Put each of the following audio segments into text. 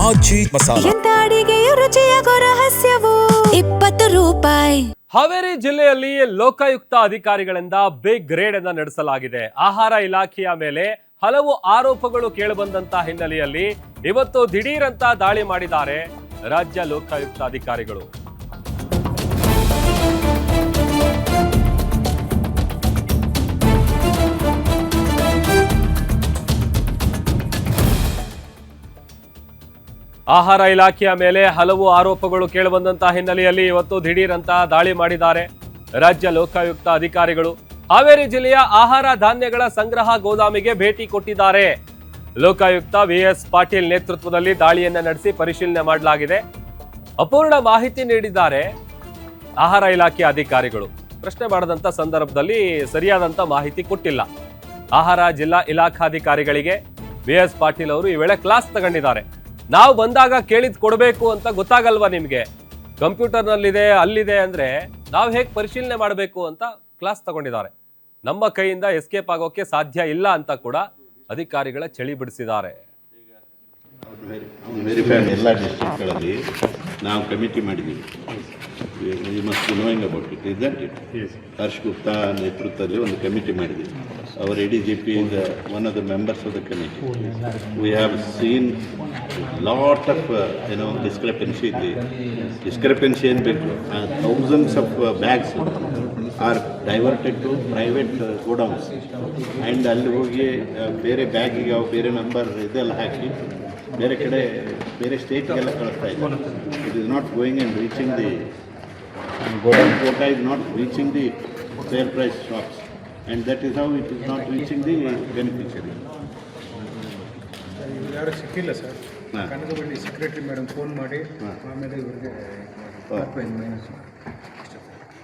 ಆಚಿ ಮಸಾಲ. ಎಂತ ಅಡಿಗೆಯ ರುಚಿಯಾಗೋ ರಹಸ್ಯವು 20 ರೂಪಾಯಿ. ಹಾವೇರಿ ಜಿಲ್ಲೆಯಲ್ಲಿ ಲೋಕಾಯುಕ್ತ ಅಧಿಕಾರಿಗಳಿಂದ ಬಿಗ್ ರೇಡ್ ಅನ್ನು ನಡೆಸಲಾಗಿದೆ. ಆಹಾರ ಇಲಾಖೆಯ ಮೇಲೆ ಹಲವು ಆರೋಪಗಳು ಕೇಳಿಬಂದಂತ ಹಿನ್ನೆಲೆಯಲ್ಲಿ ಇವತ್ತು ದಿಢೀರಂತ ದಾಳಿ ಮಾಡಿದ್ದಾರೆ ರಾಜ್ಯ ಲೋಕಾಯುಕ್ತ ಅಧಿಕಾರಿಗಳು. ಆಹಾರ ಇಲಾಖೆಯ ಮೇಲೆ ಹಲವು ಆರೋಪಗಳು ಕೇಳಿಬಂದಂತಹ ಹಿನ್ನೆಲೆಯಲ್ಲಿ ಇವತ್ತು ದಿಢೀರಂತ ದಾಳಿ ಮಾಡಿದ್ದಾರೆ ರಾಜ್ಯ ಲೋಕಾಯುಕ್ತ ಅಧಿಕಾರಿಗಳು. ಹಾವೇರಿ ಜಿಲ್ಲೆಯ ಆಹಾರ ಧಾನ್ಯಗಳ ಸಂಗ್ರಹ ಗೋದಾಮಿಗೆ ಭೇಟಿ ಕೊಟ್ಟಿದ್ದಾರೆ. ಲೋಕಾಯುಕ್ತ VS ಪಾಟೀಲ್ ನೇತೃತ್ವದಲ್ಲಿ ದಾಳಿಯನ್ನ ನಡೆಸಿ ಪರಿಶೀಲನೆ ಮಾಡಲಾಗಿದೆ. ಅಪೂರ್ಣ ಮಾಹಿತಿ ನೀಡಿದ್ದಾರೆ ಆಹಾರ ಇಲಾಖೆ ಅಧಿಕಾರಿಗಳು. ಪ್ರಶ್ನೆ ಮಾಡದಂತ ಸಂದರ್ಭದಲ್ಲಿ ಸರಿಯಾದಂತ ಮಾಹಿತಿ ಕೊಟ್ಟಿಲ್ಲ. ಆಹಾರ ಜಿಲ್ಲಾ ಇಲಾಖಾಧಿಕಾರಿಗಳಿಗೆ VS ಪಾಟೀಲ್ ಅವರು ಈ ವೇಳೆ ಕ್ಲಾಸ್ ತಗೊಂಡಿದ್ದಾರೆ. ನಾವು ಬಂದಾಗ ಕೇಳಿದ್ ಕೊಡಬೇಕು ಅಂತ ಗೊತ್ತಾಗಲ್ವಾ ನಿಮ್ಗೆ? ಕಂಪ್ಯೂಟರ್ನಲ್ಲಿದೆ ಅಲ್ಲಿದೆ ಅಂದ್ರೆ ನಾವು ಹೇಗೆ ಪರಿಶೀಲನೆ ಮಾಡಬೇಕು ಅಂತ ಕ್ಲಾಸ್ ತಗೊಂಡಿದ್ದಾರೆ. ನಮ್ಮ ಕೈಯಿಂದ ಎಸ್ಕೇಪ್ ಆಗೋಕೆ ಸಾಧ್ಯ ಇಲ್ಲ ಅಂತ ಕೂಡ ಅಧಿಕಾರಿಗಳ ಚಳಿ ಬಿಡಿಸಿದ್ದಾರೆ. ಎಲ್ಲ ಡಿಸ್ಟ್ರಿಕ್ಟ್ಗಳಲ್ಲಿ ನಾವು ಕಮಿಟಿ ಮಾಡಿದ್ದೀವಿ. You must be knowing about it, isn't it? Harsh Gupta ನೇತೃತ್ವದಲ್ಲಿ ಒಂದು ಕಮಿಟಿ ಮಾಡಿದ್ದೀವಿ. Our ADGP is one of the members of the committee. We have seen lot of discrepancy. Discrepancy in big thousands of bags are diverted to private godowns, and ಅಲ್ಲಿ ಹೋಗಿ ಬೇರೆ ಬ್ಯಾಗಿಗೆ ಅವು ಬೇರೆ number ಇದೆಲ್ಲ ಹಾಕಿ ಬೇರೆ ಕಡೆ ಬೇರೆ ಸ್ಟೇಟ್ಗೆಲ್ಲ ಕಳಿಸ್ತಾ ಇದ್ದಾರೆ. It is not going and reaching the godown quota is not reaching the fair price shops, and that is how it is not reaching the beneficiary. ಯಾರು ಸಿಕ್ಕಿಲ್ಲ ಸರ್. ಕನಕಬಳ್ಳಿ ಸೆಕ್ರೆಟರಿ ಮೇಡಮ್ ಫೋನ್ ಮಾಡಿ ಆಮೇಲೆ ಇವರಿಗೆ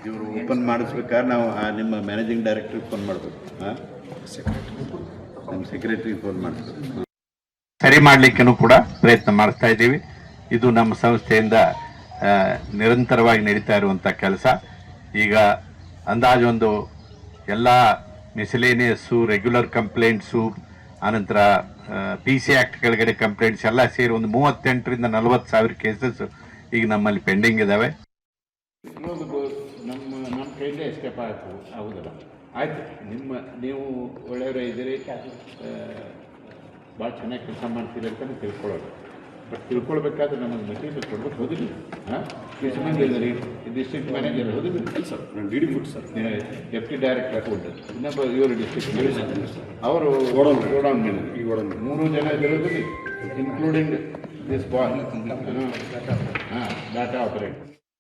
ಇವರು ಓಪನ್ ಮಾಡಿಸ್ಬೇಕಾದ್ರೆ ನಾವು ನಿಮ್ಮ managing ಡೈರೆಕ್ಟ್ರಿಗೆ phone ಮಾಡಬೇಕು. ನಮ್ಮ ಸೆಕ್ರೆಟರಿಗೆ ಫೋನ್ ಮಾಡಿಸ್ಬೇಕು. ಸರಿ ಮಾಡಲಿಕ್ಕೂ ಕೂಡ ಪ್ರಯತ್ನ ಮಾಡ್ತಾ ಇದ್ದೀವಿ. ಇದು ನಮ್ಮ ಸಂಸ್ಥೆಯಿಂದ ನಿರಂತರವಾಗಿ ನಡೀತಾ ಇರುವಂಥ ಕೆಲಸ. ಈಗ ಅಂದಾಜು ಒಂದು ಎಲ್ಲ ಮಿಸಲೇನಿಯಸ್ಸು, ರೆಗ್ಯುಲರ್ ಕಂಪ್ಲೇಂಟ್ಸು, ಆನಂತರ PC ಆ್ಯಕ್ಟ್ ಕೆಳಗಡೆ ಕಂಪ್ಲೇಂಟ್ಸ್ ಎಲ್ಲ ಸೇರಿ ಒಂದು 38ರಿಂದ 40,000 ಕೇಸಸ್ ಈಗ ನಮ್ಮಲ್ಲಿ ಪೆಂಡಿಂಗ್ ಇದ್ದಾವೆ. ನಮ್ಮ ಕೈಯಿಂದ ಎಸ್ಕೇಪ್ ಆಗೋದಿಲ್ಲ. ಆಯ್ತು, ನೀವು ಒಳ್ಳೆಯವರೇ ಇದ್ದೀರಿ, ಭಾಳ ಚೆನ್ನಾಗಿ ಕೆಲಸ ಮಾಡ್ತೀರಿ ಅಂತಲೇ ತಿಳ್ಕೊಳ್ಳೋದು. ಬಟ್ ತಿಳ್ಕೊಳ್ಬೇಕಾದ್ರೆ ನಮಗೆ ಮೆಟೀರಿಯಲ್ ಕೊಡ್ಬೇಕು. ಹೋದಿಲ್ಲ ಇದ್ದೀರಿ ಡಿಸ್ಟ್ರಿಕ್ಟ್ ಮ್ಯಾನೇಜರ್ ಹೋದಿಲ್ಲ ಸರ್. ನಾನು DD food sir, FT director food, ಇನ್ನೊಬ್ಬ ಇವರು ಡಿಸ್ಟ್ರಿಕ್ಟ್ ಅವರು ಗೋಡೌನ್ ಮ್ಯಾನೇಜರ್. ಈ ಗೋಡೌನ್ 3 ಜನ ಇರೋದಿಲ್ಲ, including this boy data operator.